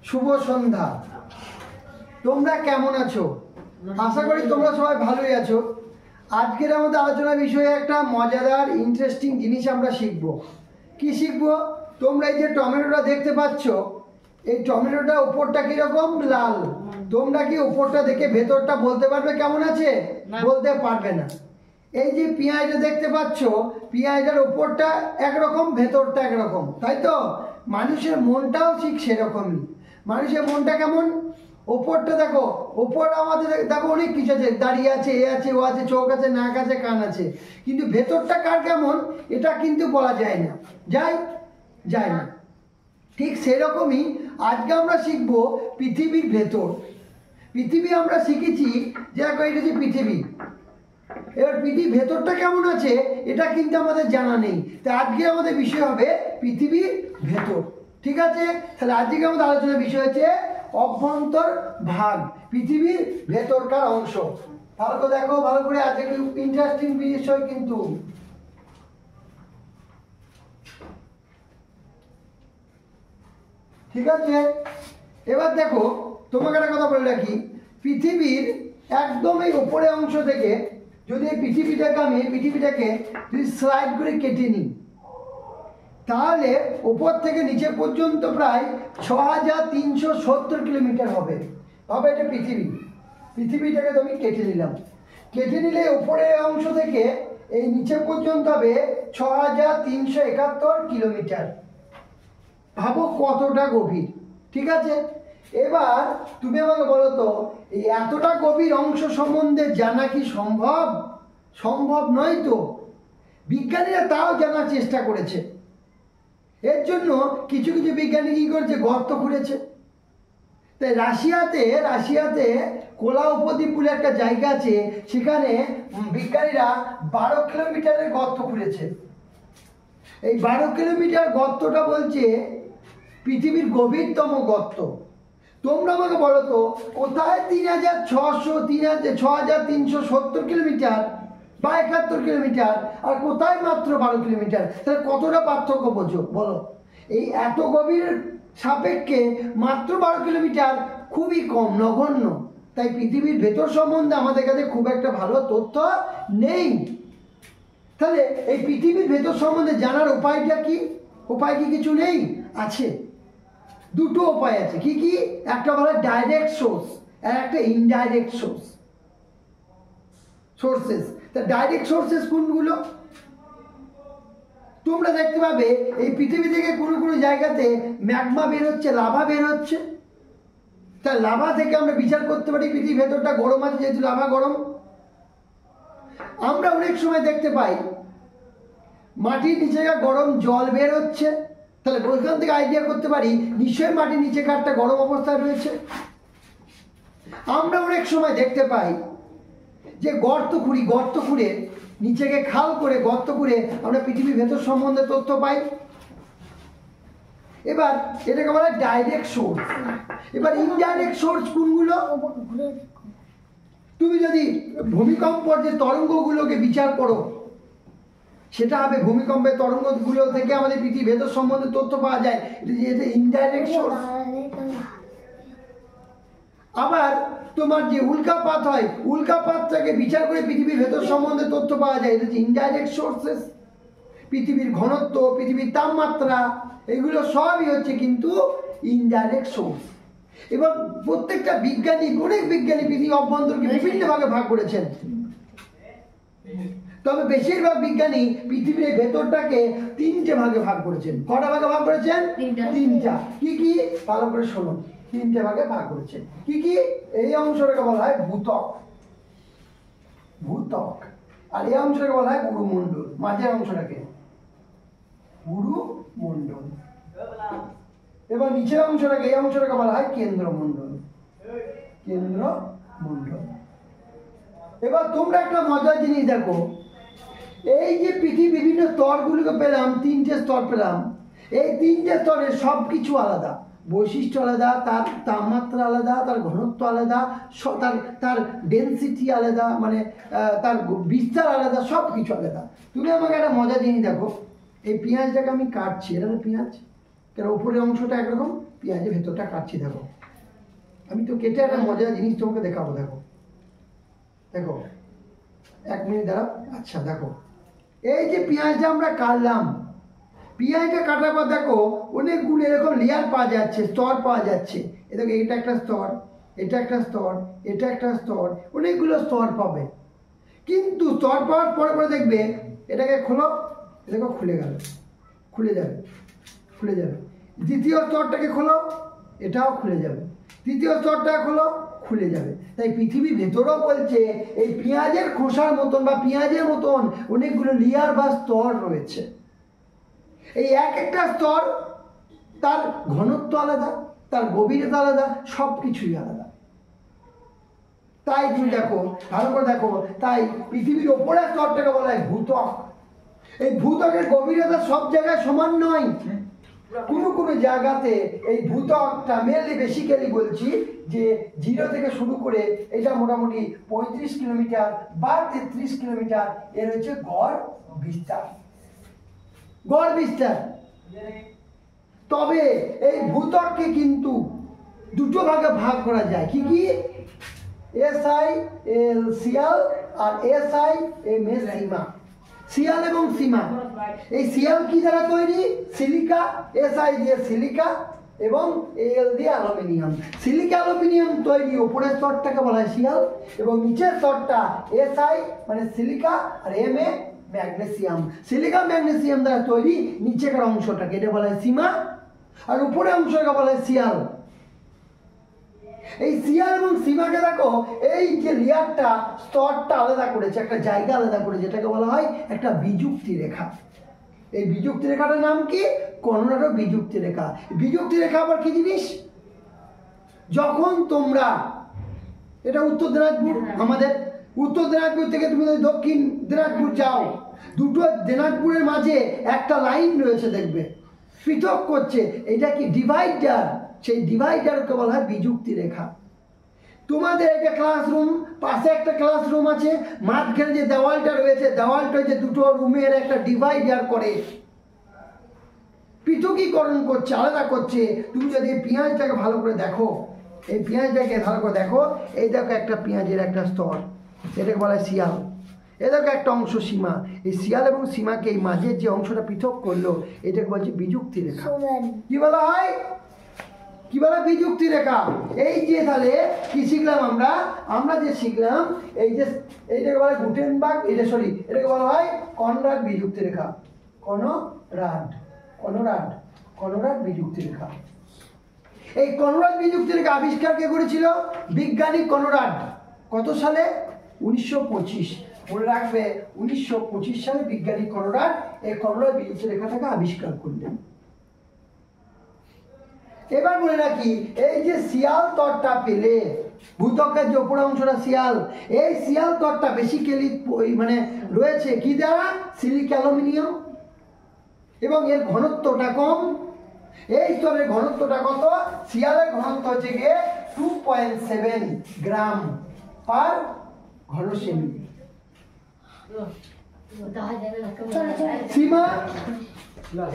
শুভ সন্ধ্যা। তোমরা কেমন আছো? আশা করি তোমরা সবাই ভালোই আছো। আজকের আমাদের আলোচনার বিষয়ে একটা মজাদার ইন্টারেস্টিং জিনিস আমরা শিখব। কি শিখব? তোমরা এই যে টমেটোটা দেখতে পাচ্ছ, এই টমেটোটা উপরটা কিরকম লাল, তোমরা কি উপরটা দেখে ভেতরটা বলতে পারবে কেমন আছে? বলতে পারবে না। এই যে পেঁয়াজটা দেখতে পাচ্ছ, পেঁয়াজটার উপরটা একরকম ভেতরটা একরকম, তাই তো? মানুষের মনটাও ঠিক সেরকমই। মানুষের মনটা কেমন? ওপরটা দেখো, ওপর আমাদের দেখো অনেক কিছু আছে, দাড়ি আছে, এ আছে, ও আছে, চোখ আছে, নাক আছে, কান আছে, কিন্তু ভেতরটা কার কেমন এটা কিন্তু বলা যায় না। যায় না। ঠিক সেরকমই আজকে আমরা শিখব পৃথিবীর ভেতর। পৃথিবী আমরা শিখেছি যে এটা হচ্ছে পৃথিবী। এবার পৃথিবীর ভেতরটা কেমন আছে এটা কিন্তু আমাদের জানা নেই। তাই আজকে আমাদের বিষয় হবে পৃথিবীর ভেতর। ঠিক আছে? তাহলে আজকে আমাদের আলোচনার বিষয় হচ্ছে অভ্যন্তর ভাগ, পৃথিবীর ভেতরকার অংশ। ভালো করে দেখো, ভালো করে, আজকে ইন্টারেস্টিং বিষয় কিন্তু। ঠিক আছে? এবার দেখো, তোমাকে একটা কথা বলে রাখি, পৃথিবীর একদম এই উপরের অংশ থেকে যদি এই পৃথিবীটাকে যদি স্লাইড করে কেটে নিই, তাহলে উপর থেকে নিচে পর্যন্ত প্রায় 6370 কিলোমিটার হবে। ভাবে এটা পৃথিবীটাকে তো আমি কেটে নিলাম। কেটে নিলে উপরের অংশ থেকে এই নিচে পর্যন্ত হবে 6371 কিলোমিটার। ভাবো কতটা গভীর। ঠিক আছে? এবার তুমি আমাকে বলো তো, এই এতটা গভীর অংশ সম্বন্ধে জানা কি সম্ভব? সম্ভব নয় তো। বিজ্ঞানীরা তাও জানার চেষ্টা করেছে। এর জন্য কিছু কিছু বিজ্ঞানী কি করেছে, গর্ত খুঁড়েছে। তাই রাশিয়াতে কোলা উপদ্বীপ বলে একটা জায়গা আছে, সেখানে বিজ্ঞানীরা 12 কিলোমিটারের গর্ত খুঁড়েছে। এই 12 কিলোমিটার গর্তটা বলছে পৃথিবীর গভীরতম গর্ত। তোমরা আমাকে বলো তো, কোথায় 6370 কিলোমিটার বা 71 কিলোমিটার, আর কোথায় মাত্র 12 কিলোমিটার? তাহলে কতটা পার্থক্য বোঝো বলো। এই এত গভীর সাপেক্ষে মাত্র 12 কিলোমিটার খুবই কম, নগণ্য। তাই পৃথিবীর ভেতর সম্বন্ধে আমাদের কাছে খুব একটা ভালো তথ্য নেই। তাহলে এই পৃথিবীর ভেতর সম্বন্ধে জানার উপায়টা কি? উপায় কি কিছু নেই? আছে, দুটো উপায় আছে। কি কি? একটা বলে ডাইরেক্ট সোর্স আর একটা ইনডাইরেক্ট সোর্সেস। তা ডাইরেক্ট সোর্সেস কোনগুলো? তোমরা দেখতে পাবে এই পৃথিবী থেকে কোনো কোনো জায়গাতে ম্যাগমা বের হচ্ছে, লাভা বের হচ্ছে। তা লাভা থেকে আমরা বিচার করতে পারি পৃথিবীর ভেতরটা গরম আছে, যেহেতু লাভা গরম। আমরা অনেক সময় দেখতে পাই মাটির নিচে গরম জল বের হচ্ছে। তাহলে ওইখান থেকে আইডিয়া করতে পারি নিশ্চয়ই মাটির নিচে কারটা গরম অবস্থায় রয়েছে। আমরা অনেক সময় দেখতে পাই যে গর্ত খুঁড়ে নিচেকে খাল করে গর্ত খুঁড়ে আমরা পৃথিবীর ভেতর সম্বন্ধে তথ্য পাই। এবার এটাকে বলা হয় ডাইরেক্ট সোর্স। এবার ইনডাইরেক্ট সোর্স কোনগুলো? তুমি যদি ভূমিকম্পের যে তরঙ্গগুলোকে বিচার করো, সেটা হবে ভূমিকম্পের তরঙ্গগুলো থেকে আমাদের পৃথিবীর ভেতর সম্বন্ধে তথ্য পাওয়া যায়। এটা ইনডাইরেক্ট সোর্স। আবার তোমার যে উল্কাপাত হয়, উল্কাপাতটাকে বিচার করে পৃথিবীর ভেতর সম্বন্ধে তথ্য পাওয়া যায়। এটা হচ্ছে ইনডাইরেক্ট সোর্সেস। পৃথিবীর ঘনত্ব, পৃথিবীর তাপমাত্রা, এগুলো সবই হচ্ছে কিন্তু ইনডাইরেক্ট সোর্স। এবার প্রত্যেকটা অনেক বিজ্ঞানী পৃথিবীর অভ্যন্তরকে বিভিন্ন ভাগে ভাগ করেছেন। তবে বেশিরভাগ বিজ্ঞানী পৃথিবীর ভেতরটাকে 3টে ভাগে ভাগ করেছেন। কটা ভাগে ভাগ করেছেন? 3টা। কি কি? ভালো করে শোনো। 3টে ভাগে ভাগ করেছেন। কি কি? এই অংশটাকে বলা হয় ভূত্বক, আর এই অংশটাকে বলা হয় গুরুমণ্ডল। মাঝের অংশটাকে গুরুমণ্ডল। এবার নিচের অংশটাকে, এই অংশটাকে বলা হয় কেন্দ্রমণ্ডল। এবার তোমরা একটা মজার জিনিস দেখো, এই যে পৃথিবীর বিভিন্ন স্তরগুলোকে পেলাম, 3টে স্তর পেলাম। এই 3টে স্তরে সব কিছু আলাদা, বৈশিষ্ট্য আলাদা, তার তাপমাত্রা আলাদা, তার ঘনত্ব আলাদা, তার ডেনসিটি আলাদা, মানে তার বিস্তার আলাদা, সব কিছু আলাদা। তুমি আমাকে একটা মজার জিনিস দেখো, এই পেঁয়াজটাকে আমি কাটছি, এটা পেঁয়াজ, কেন উপরের অংশটা একরকম, পেঁয়াজের ভেতরটা কাটছি। দেখো আমি তো কেটে একটা মজার জিনিস তোমাকে দেখাবো। দেখো দেখো 1 মিনিট দাঁড়াও। আচ্ছা দেখো, এই যে পেঁয়াজটা আমরা কাটলাম, পেঁয়াজটা কাটার পর দেখো অনেকগুলো এরকম লেয়ার পাওয়া যাচ্ছে, স্তর পাওয়া যাচ্ছে। এ দেখো এটা একটা স্তর, এটা একটা স্তর, এটা একটা স্তর, অনেকগুলো স্তর পাবে। কিন্তু স্তর পাওয়ার পরে পরে দেখবে এটাকে খোলো, দেখো খুলে গেল, খুলে যাবে, খুলে যাবে। দ্বিতীয় স্তরটাকে খোলো, এটাও খুলে যাবে। তৃতীয় স্তরটা খোলো, খুলে যাবে। তাই পৃথিবীর ভেতরেও বলছে এই পেঁয়াজের খোসার মতন বা পেঁয়াজের মতন অনেকগুলো লেয়ার বা স্তর রয়েছে। এই একটা স্তর তার ঘনত্ব আলাদা, তার গভীরতা আলাদা, সব কিছুই আলাদা। তাই তুমি দেখো, ভালো করে দেখো, তাই পৃথিবীর ওপরের স্তরটাকে বলা হয় ভূত্বক। এই ভূত্বকের গভীরতা সব জায়গায় সমান নয়। কোনো কোনো জায়গাতে এই ভূত্বকটা মেনলি বেসিক্যালি বলছি যে 0 থেকে শুরু করে এটা মোটামুটি 35 কিলোমিটার বা 33 কিলোমিটার এর হচ্ছে গড় বিস্তার, গড় বিস্তার। তবে এই ভূত্বককে কিন্তু দুটো ভাগে ভাগ করা যায়। কি কি? SI সিয়াল আর SIM সীমা। সিয়াল এবং সীমা। এই সিয়াল কি দ্বারা তৈরি? সিলিকা। SI দিয়ে সিলিকা এবং AL দিয়ে অ্যালুমিনিয়াম। সিলিকা অ্যালুমিনিয়াম তৈরি উপরের স্তরটাকে বলা হয় সিয়াল এবং নিচের স্তরটা SI মানে সিলিকা আর MA ম্যাগনেসিয়াম। সিলিকা ম্যাগনেসিয়াম দ্বারা তৈরি নিচের অংশটাকে এটা বলা হয় সীমা আর উপরের অংশটাকে বলা হয় সিয়াল। এই সিয়াল এবং সীমাকে দেখো এই যে লেয়ারটা স্তরটা আলাদা করেছে, একটা জায়গা আলাদা করে, যেটাকে বলা হয় একটা বিযুক্তি রেখা। এই বিযুক্তি রেখাটার নাম কি? কর্ণাটক বিযুক্তি রেখা। বিযুক্তি রেখা আবার কি জিনিস? যখন তোমরা, এটা উত্তর দিনাজপুর, আমাদের উত্তর দিনাজপুর থেকে তুমি যদি দক্ষিণ দিনাজপুর যাও, দুটো দিনাজপুরের মাঝে একটা লাইন রয়েছে, দেখবে পৃথক করছে। এটা কি? ডিভাইডার। সেই ডিভাইডারকে বলা হয় বিযুক্তি রেখা। তোমাদের একটা ক্লাসরুম, পাশে একটা ক্লাসরুম আছে, মাঝখানে যে দেওয়ালটা রয়েছে, দেওয়ালটা যে দুটো রুমের একটা ডিভাইডার করে, পৃথকীকরণ করছে, আলাদা করছে। তুমি যদি পেঁয়াজটাকে ভালো করে দেখো, এই পেঁয়াজটাকে ভালো করে দেখো, এই দেখো একটা পেঁয়াজের একটা স্তর, এটাকে বলা হয় শিয়াল। এ দেখো একটা অংশ সীমা। এই শিয়াল এবং সীমাকে এই মাঝের যে অংশটা পৃথক করলো, এটাকে বলছে বিযুক্তি রেখা। কি বলা হয়? কি বলা? বিযুক্তি রেখা। এই যে তাহলে কি শিখলাম আমরা? আমরা যে শিখলাম এই যে এইটাকে বলা হয় গুটেনবার্গ, এটা সরি, এটাকে বলা হয় কনরাড বিযুক্তি রেখা। কনরাড, কনরাড, কনরাড বিযুক্তি রেখা। এই কনরাড বিযুক্তি রেখা আবিষ্কার কে করেছিল? বিজ্ঞানী কনরাড। কত সালে? 1925। মনে রাখবে 1925 সালে বিজ্ঞানী কনরাড এই কনরাড বিযুক্তি রেখাটাকে আবিষ্কার করলেন। এবার বলে রাখি, এই যে শিয়াল তরটা পেলে, ভূত্বকের যে উপর অংশটা শিয়াল, এই শিয়াল তরটা বেসিক্যালি মানে রয়েছে কি দ্বারা? সিলিকা অ্যালুমিনিয়াম এবং এর ঘনত্বটা কম। এই স্তরের ঘনত্বটা কত? শিয়ালের ঘনত্ব হচ্ছে গিয়ে 2.7 গ্রাম পার ঘন সেমি। সীমা,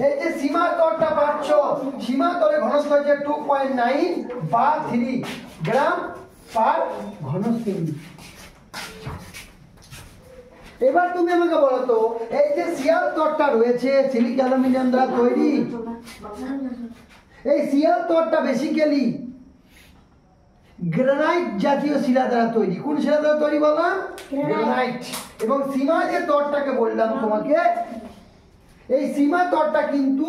এই যে সীমা তলটা পাচ্ছ, সীমা তলে ঘনত্ব হচ্ছে 2.9 বা 3 গ্রাম পার ঘন সেমি। এবার তুমি আমাকে বলো তো, এই যে শিয়াল তরটা রয়েছে সিলিকা অ্যালুমিনিয়াম দ্বারা তৈরি, এই শিয়াল তরটা বেসিক্যালি গ্রানাইট জাতীয় শিলা দ্বারা তৈরি। কোন শিলা দ্বারা তৈরি বললাম? গ্রানাইট। এবং সীমা যে তরটাকে বললাম তোমাকে, এই সীমা তরটা কিন্তু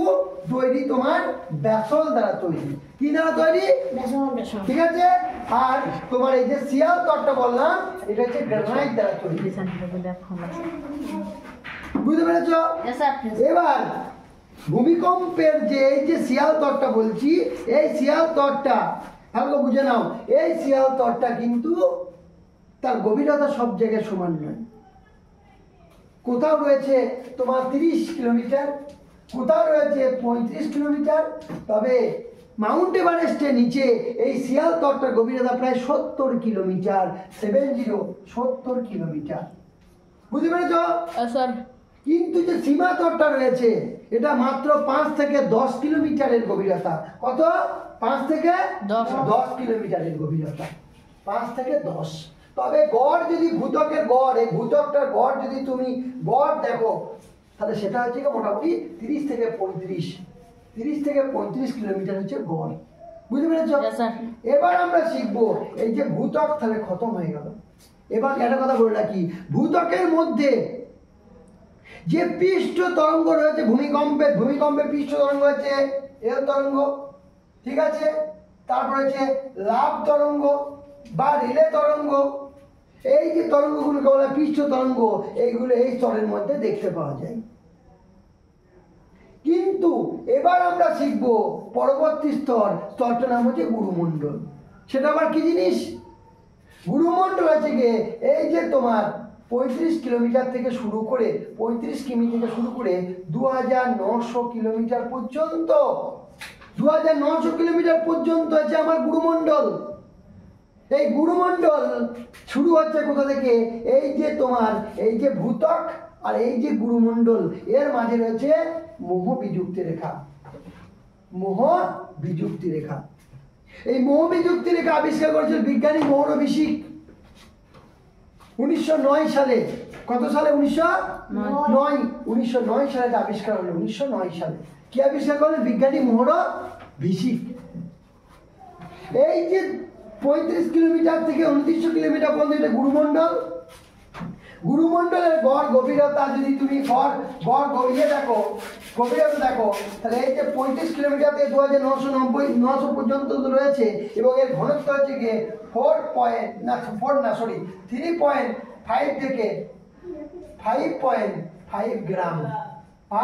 তৈরি তোমার ব্যাসল্ট দ্বারা তৈরি। কি দ্বারা তৈরি? ঠিক আছে। আর তোমার এই যে শিয়াল তরটা বললাম, এটা হচ্ছে গ্রানাইট দ্বারা তৈরি। বুঝতে পেরেছ? এবার ভূমিকম্পের যে এই যে শিয়াল তরটা বলছি, এই শিয়াল তরটা ভালো বুঝে নাও, এই শিয়াল তরটা কিন্তু তার গভীরতা সব জায়গায় সমান নয়। কোথাও রয়েছে তোমার 30 কিলোমিটার, কোথাও রয়েছে 35 কিলোমিটার। তবে মাউন্ট এভারেস্টের নিচে এই শিয়াল তরটার গভীরতা প্রায় 70 কিলোমিটার। 70 কিলোমিটার। বুঝতে পেরেছ? স্যার। কিন্তু যে সীমা তরটা রয়েছে, এটা মাত্র 5 থেকে 10 কিলোমিটারের গভীরতা। কত? 5 থেকে 10 কিলোমিটারের গভীরতা, 5 থেকে 10। তবে গড় যদি ভূত্বকের গড়, এই ভূত্বকটার গড় যদি তুমি গড় দেখো, তাহলে সেটা হচ্ছে মোটামুটি 30 থেকে 35 কিলোমিটার হচ্ছে গড়। বুঝতে পেরেছ? এবার আমরা শিখবো এই যে ভূত্বক তাহলে খতম হয়ে গেল। এবার একটা কথা বলে রাখি, ভূত্বকের মধ্যে যে পৃষ্ঠ তরঙ্গ রয়েছে, ভূমিকম্পে পৃষ্ঠ তরঙ্গ হচ্ছে এল তরঙ্গ, ঠিক আছে? তারপর হচ্ছে লাভ তরঙ্গ বা রিলে তরঙ্গ। এই যে তরঙ্গগুলোকে বলা হয় পৃষ্ঠ তরঙ্গ, এইগুলো এই স্তরের মধ্যে দেখতে পাওয়া যায়। কিন্তু এবার আমরা শিখব পরবর্তী স্তরটার নাম হচ্ছে গুরুমণ্ডল। সেটা আবার কি জিনিস? গুরুমণ্ডল আছে গিয়ে এই যে তোমার 35 কিলোমিটার থেকে শুরু করে 35 কিমি থেকে শুরু করে 2900 কিলোমিটার পর্যন্ত, 2900 কিলোমিটার পর্যন্ত আছে আমার গুরুমণ্ডল। এই গুরুমণ্ডল শুরু হচ্ছে কোথা থেকে? এই যে তোমার এই যে ভূত্বক আর এই যে গুরুমণ্ডল, এর মাঝে রয়েছে মোহ বিযুক্তি রেখা। মোহ বিযুক্তি রেখা, এই মোহ বিযুক্তি রেখা আবিষ্কার করেছিল বিজ্ঞানী মৌরবিশিক 1909 সালে। কত সালে? 1909 সালে আবিষ্কার হলো। 1909 সালে কি আবিষ্কার করলেন? বিজ্ঞানী মৌরবিশিক। এই যে 35 কিলোমিটার থেকে 2900 কিলোমিটার পর্যন্ত এটা গুরুমণ্ডল। গুরুমণ্ডলের গড় গভীরতা যদি তুমি দেখো, গভীরতা দেখো, তাহলে এই যে 35 কিলোমিটার থেকে 2900 পর্যন্ত রয়েছে এবং এর ঘনত্ব হচ্ছে গিয়ে 3.5 থেকে 5.5 গ্রাম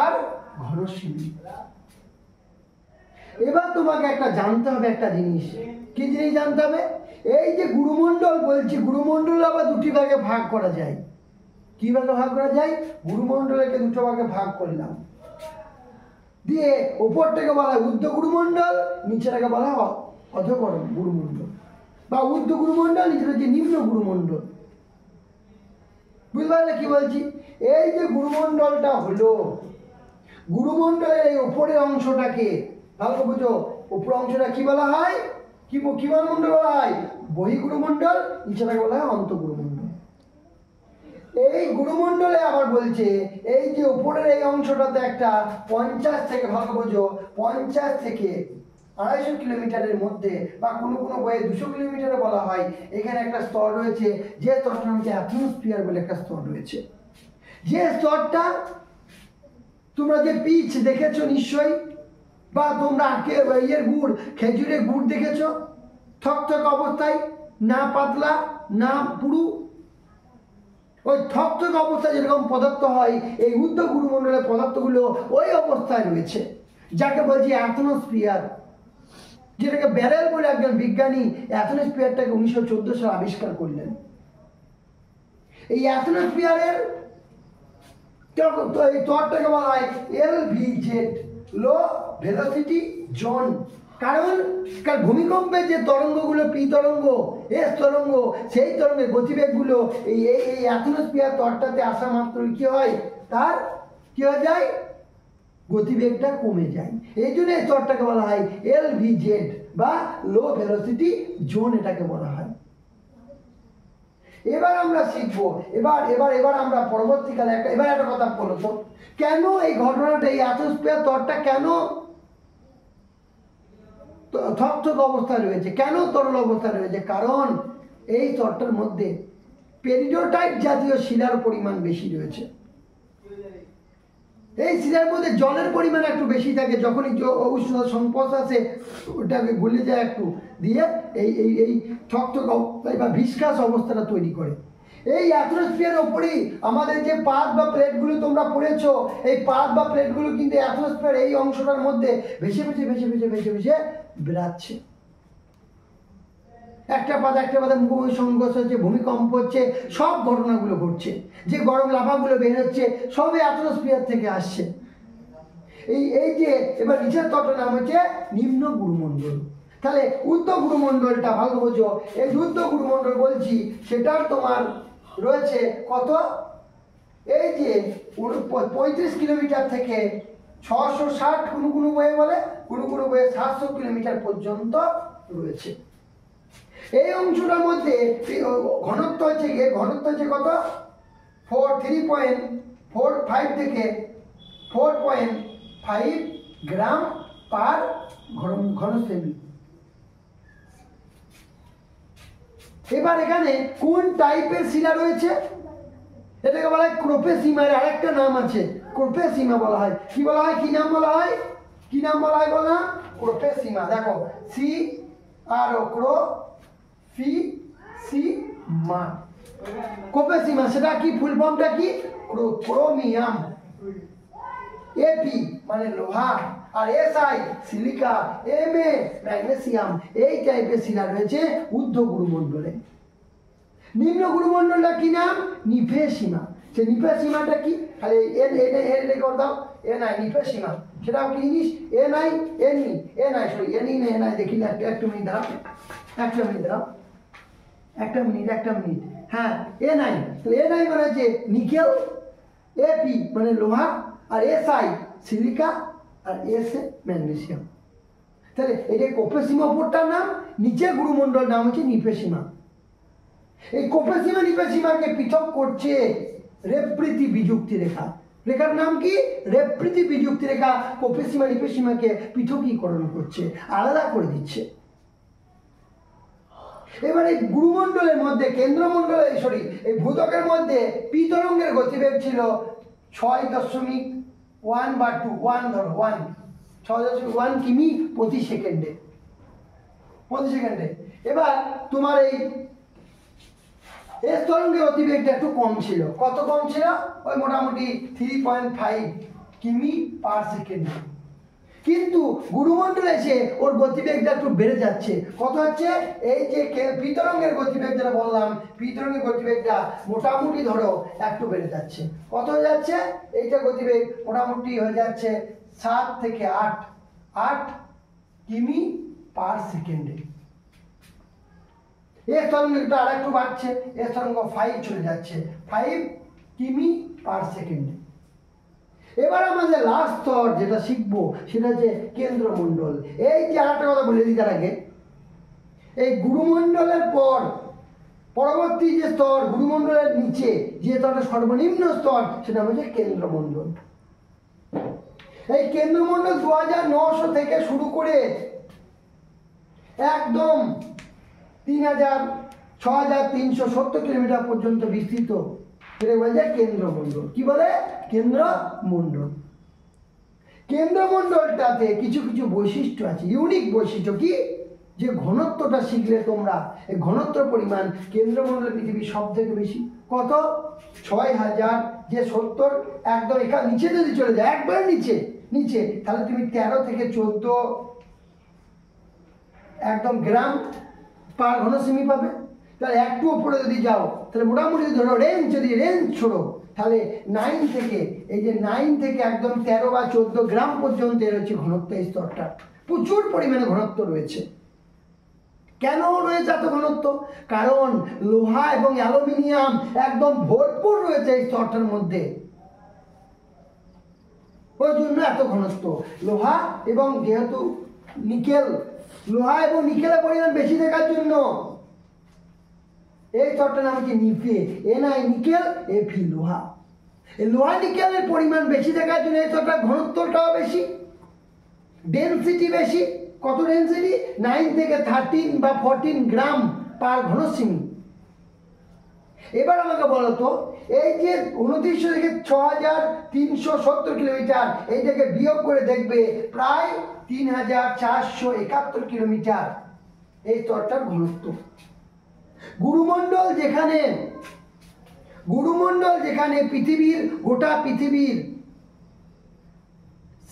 আর ঘন সেমি। এবার তোমাকে একটা জানতে হবে একটা জিনিস। কি জিনিস জানতে হবে? এই যে গুরুমণ্ডল বলছি, গুরুমণ্ডল আবার দুটি ভাগে ভাগ করা যায়। কি ভাগে ভাগ করা যায়? গুরুমণ্ডলকে দুটো ভাগে ভাগ করলাম, দিয়ে উপরটাকে বলা হয় ঊর্ধ্ব গুরুমণ্ডল, নিচেটাকে বলা হয় অধঃকর গুরুমণ্ডল বা ঊর্ধ্ব গুরুমণ্ডল, নিচেটা হচ্ছে নিম্ন গুরুমণ্ডল। বুঝতে পারলে কি বলছি? এই যে গুরুমণ্ডলটা হলো, গুরুমণ্ডলের এই উপরের অংশটাকে ভালো বুঝো, উপর অংশটা কি বলা হয়? কি মণ্ডল বলা হয়? বহিঃগুরুমণ্ডল, নিচেটাকে বলা হয় অন্তঃগুরুমণ্ডল। এই গুরুমণ্ডলে আবার বলছে এই যে উপরের এই অংশটাতে একটা 50 থেকে ভালো বোঝো 50 থেকে 250 কিলোমিটারের মধ্যে বা কোনো বইয়ে 200 কিলোমিটারে বলা হয়, এখানে একটা স্তর রয়েছে, যে স্তরটা হচ্ছে অ্যাটমসফিয়ার বলে একটা স্তর রয়েছে। যে স্তরটা তোমরা যে পিচ দেখেছো নিশ্চয়ই, বা তোমরা খেজুরের গুড় দেখেছো থকথক অবস্থায়, না পাতলা না পুরু, ওই থকথক অবস্থায় যেরকম পদার্থ হয়, এই ঊর্ধ্ব গুরুমণ্ডলের পদার্থগুলো ওই অবস্থায় রয়েছে, যাকে বলছি অ্যাটমসফিয়ার, যেটাকে ব্যারেল বলে একজন বিজ্ঞানী অ্যাটমসফিয়ারটাকে 1914 সালে আবিষ্কার করলেন। এই অ্যাটমসফিয়ারের এই স্তরটাকে বলা হয় LVZ, লো ভেলোসিটি জোন। কারণ ভূমিকম্পে যে তরঙ্গগুলো পি তরঙ্গ, এস তরঙ্গ, সেই তরঙ্গের গতিবেগগুলো এই অ্যাটমসফিয়ার স্তরটাতে আসা মাত্রই কি হয়? তার কি হয়ে যায়? গতিবেগটা কমে যায়। এই জন্য এই স্তরটাকে বলা হয় LVZ বা লো ভেলোসিটি জোন, এটাকে বলা হয়। এবার আমরা শিখবো, এবার আমরা পরবর্তীকালে একটা কথা বলো তো, কেন এই ঘটনাটা, এই অ্যাটমসফিয়ার স্তরটা কেন থকথক অবস্থায় রয়েছে, কেন তরল অবস্থায় রয়েছে? কারণ এই স্তরটার মধ্যে পেরিডোটাইট জাতীয় শিলার পরিমাণ বেশি রয়েছে। এই শিলার মধ্যে জলের পরিমাণ একটু বেশি থাকে, যখনই উষ্ণতার সংস্পর্শ আসে ওটাকে গলে যায় একটু, দিয়ে এই থকথক অবস্থায় বা ভিসকাস অবস্থাটা তৈরি করে। এই অ্যাটমসফিয়ারের ওপরেই আমাদের যে পাত বা প্লেটগুলো তোমরা পড়েছো, এই পাত বা প্লেটগুলো কিন্তু অ্যাটমসফিয়ার এই অংশটার মধ্যে ভেসে বেড়াচ্ছে। একটা পাতে মুখোমুখি সংঘর্ষ হচ্ছে, ভূমিকম্প হচ্ছে, সব ঘটনাগুলো ঘটছে, যে গরম লাভাগুলো বের হচ্ছে সবই অ্যাটমসফিয়ার থেকে আসছে। এই যে এবার নিচের স্তরটার নাম হচ্ছে নিম্ন গুরুমণ্ডল। তাহলে ঊর্ধ্ব গুরুমণ্ডলটা ভালো বোঝো, এই ঊর্ধ্ব গুরুমণ্ডল বলছি সেটার তোমার রয়েছে কত? এই যে 35 কিলোমিটার থেকে 660, কোনো কোনো বইয়ে বলে, কোনো কোনো বইয়ে 700 কিলোমিটার পর্যন্ত রয়েছে। এই অংশটার মধ্যে ঘনত্ব হচ্ছে কত, 3.45 থেকে 4.5 গ্রাম পার ঘন সেমি। এবার এখানে কোন টাইপের শিলা রয়েছে, এটাকে বলা হয় ক্রোপেসিমার আরেকটা নাম আছে, ক্রোপেসিমা বলা হয়। কি বলা হয়, কি নাম বলা হয়, কি নাম বলা হয় বলো না, ক্রোপেসিমা। দেখো সি আর ক্রো ফি সি মা, ক্রোপেসিমা, সেটা কি ফুল ফর্মটা কি, ক্রোমিয়াম, এপি মানে লোহা, আর এসআই সিলিকা, এমএ ম্যাগনেসিয়াম। এই টাইপের শিলা রয়েছে ঊর্ধ্ব গুরুমণ্ডলে। নিম্ন গুরুমণ্ডলটা কি নাম, নিফেসিমা। সে নিফেসিমাটা কি, তাহলে এন এন এন রেকর্ড দাও, এনআই নিফেসিমা। সেটাও কি জিনিস, এনআই এনই এনআই সরি এনই না এনআই, দেখি না, একটা মিনিট দাও, একটা মিনিট। হ্যাঁ এনআই, তাহলে এনআই মানে হচ্ছে নিকেল, এপি মানে লোহা, আর এসআই সিলিকা, আর এস ম্যাগনেসিয়াম। তাহলে এটা ক্রোপেসিমা উপরটার নাম, নিচে গুরুমণ্ডল নাম হচ্ছে নিফেসিমা। এই ক্রোপেসিমা নিফেসিমাকে পৃথক করছে রেপ্রীতি বিযুক্তি রেখা। রেখার নাম কি, রেপ্রীতি বিযুক্তি রেখা ক্রোপেসিমা নিফেসিমাকে পৃথকীকরণ করছে, আলাদা করে দিচ্ছে। এবারে গুরুমণ্ডলের মধ্যে কেন্দ্রমণ্ডলে এই ভূত্বকের মধ্যে পি তরঙ্গের গতিবেগ ছিল 6.1 বা 1 ধরো 6.1 কিমি প্রতি সেকেন্ডে। এবার তোমার এই এস তরঙ্গের গতিবেগটা একটু কম ছিল, কত কম ছিল, ওই মোটামুটি 3.5 কিমি পার সেকেন্ড। কিন্তু গুরুমণ্ডলে এসে ওর গতিবেগটা একটু বেড়ে যাচ্ছে, কত হচ্ছে, এই যে পি তরঙ্গের গতিবেগ যেটা বললাম, পি তরঙ্গের গতিবেগটা মোটামুটি ধরো একটু বেড়ে যাচ্ছে। কত হয়ে যাচ্ছে, এইটা গতিবেগ মোটামুটি হয়ে যাচ্ছে 7 থেকে 8 কিমি পার সেকেন্ডে। এস তরঙ্গটা আর একটু বাড়ছে, এস তরঙ্গ 5 চলে যাচ্ছে, 5 কিমি পার সেকেন্ডে। এবার আমাদের লাস্ট স্তর যেটা শিখবো সেটা হচ্ছে কেন্দ্রমণ্ডল। এই যে আরেকটা কথা বলে দিই তার আগে, এই গুরুমণ্ডলের পর পরবর্তী যে স্তর, গুরুমণ্ডলের নিচে যে স্তরটা সর্বনিম্ন স্তর, সেটা হচ্ছে কেন্দ্রমণ্ডল। এই কেন্দ্রমণ্ডল 2900 থেকে শুরু করে একদম 6370 কিলোমিটার পর্যন্ত বিস্তৃত, এটা বলে কেন্দ্রমণ্ডল। কি বলে, কেন্দ্রমণ্ডল। কেন্দ্রমণ্ডলটাতে কিছু কিছু বৈশিষ্ট্য আছে, ইউনিক বৈশিষ্ট্য। কি, যে ঘনত্বটা শিখলে তোমরা, এই ঘনত্ব পরিমাণ কেন্দ্রমণ্ডল পৃথিবীর সব থেকে বেশি। কত, 6000 যে 70, একদম এখানে নিচে যদি চলে যায়, একবার নিচে, তাহলে তুমি 13 থেকে 14 একদম গ্রাম পার ঘনসেমি পাবে। তাহলে একটু উপরে যদি যাও, তাহলে মোটামুটি ধরো রেঞ্জ ছোড়ো, তাহলে 9 থেকে একদম 13 বা 14 গ্রাম পর্যন্ত এর হচ্ছে ঘনত্ব। এই স্তরটা প্রচুর পরিমাণে ঘনত্ব রয়েছে। কেন রয়েছে এত ঘনত্ব, কারণ লোহা এবং অ্যালুমিনিয়াম একদম ভরপুর রয়েছে এই স্তরটার মধ্যে, ওই জন্য এত ঘনত্ব। লোহা এবং যেহেতু লোহা এবং নিকেলের পরিমাণ বেশি থাকার জন্য এই স্তরটার নাম হচ্ছে নিফে, এনআই নিকেল, এফি লোহা। এই লোহা নিকেলের পরিমাণ বেশি থাকার জন্য এই স্তরটার ঘনত্বটাও বেশি, ডেনসিটি বেশি। কত ডেনসিটি, 9 থেকে 13 বা 14 গ্রাম পার ঘনসেমি। এবার আমাকে বলো তো, এই যে 2900 থেকে 6370 কিলোমিটার, এইটাকে বিয়োগ করে দেখবে প্রায় 3471 কিলোমিটার এই স্তরটার ঘনত্ব। গুরুমণ্ডল যেখানে পৃথিবীর, গোটা পৃথিবীর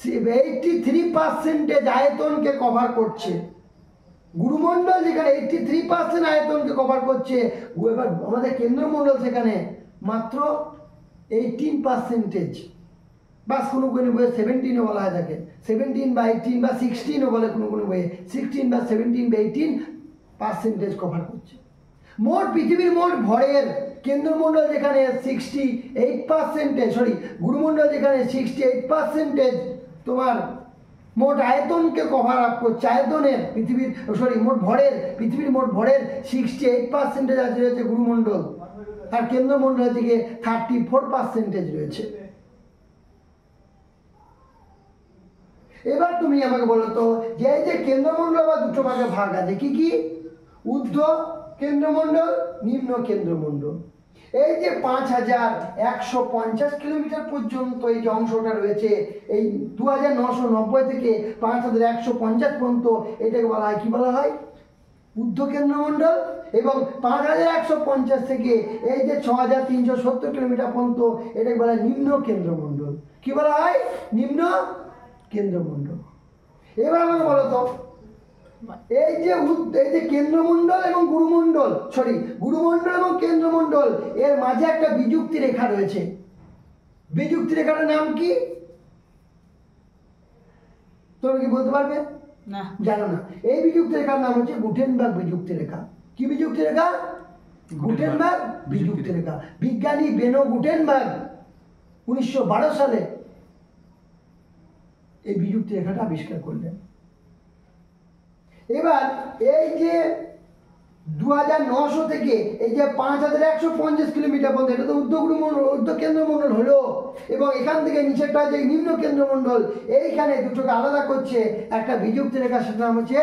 83% আয়তনকে কভার করছে, গুরুমণ্ডল যেখানে 83% আয়তনকে কভার করছে, এবার আমাদের কেন্দ্রমণ্ডল সেখানে মাত্র 18%, বাস কোনো বইয়ে 17ও বলা হয় থাকে, 17 বা 18 বা 16ও বলে কোনো বইয়ে, 16 বা 17 বা 18% কভার করছে। পৃথিবীর মোট ভরের কেন্দ্রমণ্ডল যেখানে 68%, গুরুমণ্ডল যেখানে 68% তোমার মোট আয়তনকে কভার আপ করছে, আয়তনের পৃথিবীর মোট ভরের 68% আছে রয়েছে গুরুমণ্ডল, আর কেন্দ্রমণ্ডল থেকে 34% রয়েছে। এবার তুমি আমাকে বলো তো যে এই যে কেন্দ্রমণ্ডল বা দুটো ভাগে ভাগ আছে, কি কি? ঊর্ধ্ব কেন্দ্রমণ্ডল, নিম্ন কেন্দ্রমণ্ডল। এই যে 5150 কিলোমিটার পর্যন্ত এই যে অংশটা রয়েছে, এই 2990 থেকে 5150 পর্যন্ত, এটাকে বলা হয়, কি বলা হয়? ঊর্ধ্ব কেন্দ্রমণ্ডল। এবং 5150 থেকে এই যে 6370 কিলোমিটার পর্যন্ত, এটাকে বলা হয় নিম্ন কেন্দ্রমণ্ডল। কি বলা হয়? নিম্ন কেন্দ্রমণ্ডল। এবার আমাকে বলো তো এই যে কেন্দ্রমণ্ডল এবং গুরুমণ্ডল এবং কেন্দ্রমণ্ডল এর মাঝে একটা বিযুক্তি রেখা রয়েছে। বিযুক্তি রেখাটার নাম কি? তুমি কি বলতে পারবে? না, জানো না। এই বিযুক্তি রেখার নাম হচ্ছে গুটেনবার্গ বিযুক্তি রেখা। কি বিযুক্তি রেখা? গুটেনবার্গ বিযুক্তি রেখা। বিজ্ঞানী বেনো গুটেনবার্গ 1912 সালে এই বিযুক্তি রেখাটা আবিষ্কার করলেন। এবার এই যে 2900 থেকে এই যে 5150 কিলোমিটার পর্যন্ত, এটা তো ঊর্ধ্ব কেন্দ্রমণ্ডল হলো, এবং এখান থেকে নিচেরটা যে নিম্ন কেন্দ্রমণ্ডল, এইখানে দুটোকে আলাদা করছে একটা বিযুক্তি রেখা, সেটার নাম হচ্ছে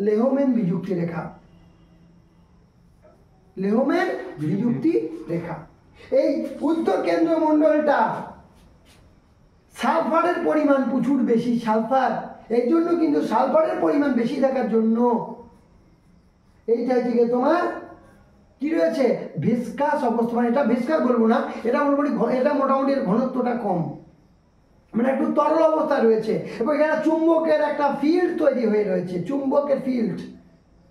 লেহম্যান বিযুক্তি রেখা। লেহম্যান বিযুক্তি রেখা। এই ঊর্ধ্ব কেন্দ্রমণ্ডলটা সালফারের পরিমাণ প্রচুর বেশি, সালফার, এই জন্য কিন্তু সালফারের পরিমাণ বেশি থাকার জন্য এইটা হচ্ছে তোমার কি রয়েছে? ভিসকাস অবস্থা। মানে এটা ভিসকাস বলবো না, এটা মোটামুটি ঘনত্বটা কম, মানে একটু তরল অবস্থা রয়েছে। এবং এখানে চুম্বকের একটা ফিল্ড তৈরি হয়ে রয়েছে, চুম্বকের ফিল্ড,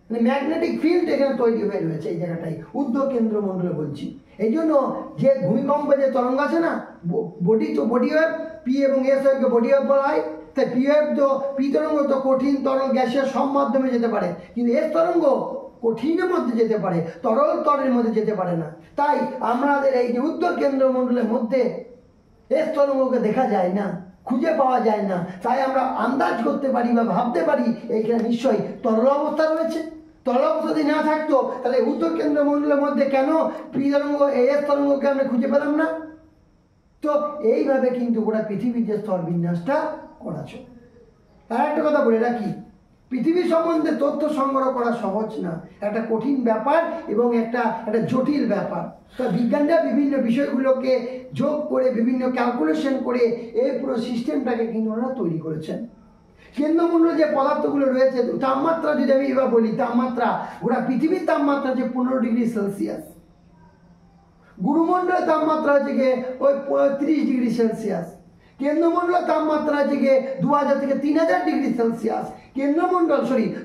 মানে ম্যাগনেটিক ফিল্ড এখানে তৈরি হয়ে রয়েছে এই জায়গাটায়, ঊর্ধ্ব কেন্দ্রমণ্ডলে বলছি। এই জন্য যে ভূমিকম্পে যে তরঙ্গ আছে না, বডি ওয়েভ, পি এবং এস ওয়েভকে বডি ওয়েভ বলা হয়। তাই পি তরঙ্গ তো কঠিন, তরল, গ্যাসীয় সব মাধ্যমে যেতে পারে, কিন্তু এস তরঙ্গ কঠিনের মধ্যে যেতে পারে, তরল তরের মধ্যে যেতে পারে না। তাই আমাদের এই যে উত্তর কেন্দ্রমণ্ডলের মধ্যে এস তরঙ্গকে দেখা যায় না, খুঁজে পাওয়া যায় না। তাই আমরা আন্দাজ করতে পারি বা ভাবতে পারি এইখানে নিশ্চয়ই তরল অবস্থা রয়েছে। তরল অবস্থা যদি না থাকতো তাহলে উত্তর কেন্দ্রমণ্ডলের মধ্যে কেন পি তরঙ্গ, এস তরঙ্গকে আমরা খুঁজে পেলাম না? তো এইভাবে কিন্তু গোটা পৃথিবীর যে স্তর বিন্যাসটা করাছো। তার একটা কথা বলে রাখি, পৃথিবী সম্বন্ধে তথ্য সংগ্রহ করা সহজ না, একটা কঠিন ব্যাপার এবং একটা জটিল ব্যাপার। তো বিজ্ঞানীরা বিভিন্ন বিষয়গুলোকে যোগ করে, বিভিন্ন ক্যালকুলেশন করে এই পুরো সিস্টেমটাকে কিন্তু ওনারা তৈরি করেছেন। কেন্দ্রমণ্ডলে যে পদার্থগুলো রয়েছে, তাপমাত্রা যদি আমি এবার বলি, তাপমাত্রা গোটা পৃথিবীর তাপমাত্রা হচ্ছে 15 ডিগ্রি সেলসিয়াস। গুরুমণ্ডলের তাপমাত্রা হচ্ছে গিয়ে ওই 30 ডিগ্রি সেলসিয়াস। কেন্দ্রমণ্ডলের তাপমাত্রা হচ্ছে গিয়ে 2000 থেকে 3000 ডিগ্রি সেলসিয়াস।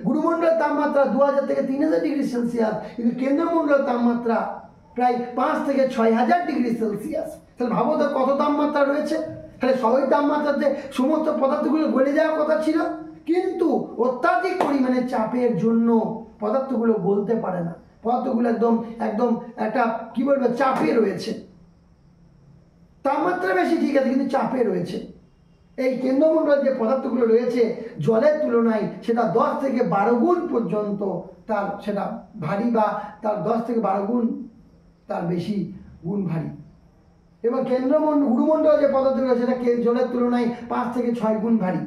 গুরুমণ্ডলের তাপমাত্রা 2000 থেকে 3000 ডিগ্রি সেলসিয়াস, কিন্তু কেন্দ্রমণ্ডলের তাপমাত্রা প্রায় 5 থেকে 6000 ডিগ্রি সেলসিয়াস। তাহলে ভাবো তো কত তাপমাত্রা রয়েছে। তাহলে সবই তাপমাত্রাতে সমস্ত পদার্থগুলো গলে যাওয়ার কথা ছিল, কিন্তু অত্যাধিক পরিমাণে চাপের জন্য পদার্থগুলো গলতে পারে না। পদার্থগুলো একদম একটা কি বলবো, চাপে রয়েছে। তাপমাত্রা বেশি ঠিক আছে, কিন্তু চাপে রয়েছে। এই কেন্দ্রমণ্ডলের যে পদার্থগুলো রয়েছে জলের তুলনায় সেটা 10 থেকে 12 গুণ পর্যন্ত সেটা ভারী, বা তার 10 থেকে 12 গুণ তার বেশি গুণ ভারী। এবং গুরুমণ্ডল যে পদার্থগুলো সেটা জলের তুলনায় 5 থেকে 6 গুণ ভারী।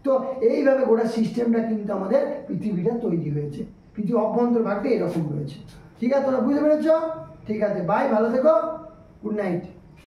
তো এইভাবে গোটা সিস্টেমটা কিন্তু আমাদের পৃথিবীটা তৈরি হয়েছে। পৃথিবীর অভ্যন্তর ভাগটা এরকম রয়েছে। ঠিক আছে, তোমরা বুঝতে পেরেছ? ঠিক আছে, বাই, ভালো থেকো, গুড নাইট।